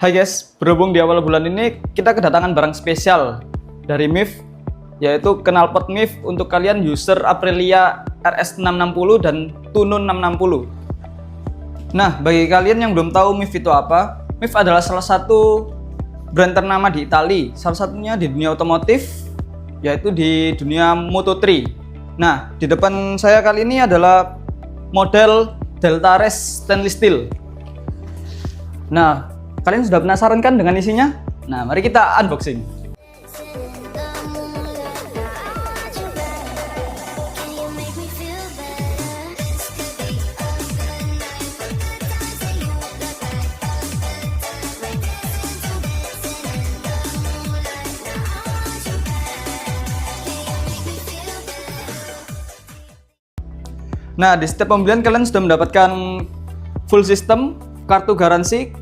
Hai guys, berhubung di awal bulan ini kita kedatangan barang spesial dari MIF, yaitu knalpot MIF untuk kalian user Aprilia RS660 dan Tunun 660. Nah, bagi kalian yang belum tahu MIF itu apa, MIF adalah salah satu brand ternama di Italia, salah satunya di dunia otomotif, yaitu di dunia Moto3. Nah, di depan saya kali ini adalah model Delta Race Stainless Steel. Nah, kalian sudah penasaran kan dengan isinya? Nah, mari kita unboxing. Nah, di setiap pembelian kalian sudah mendapatkan full system, kartu garansi,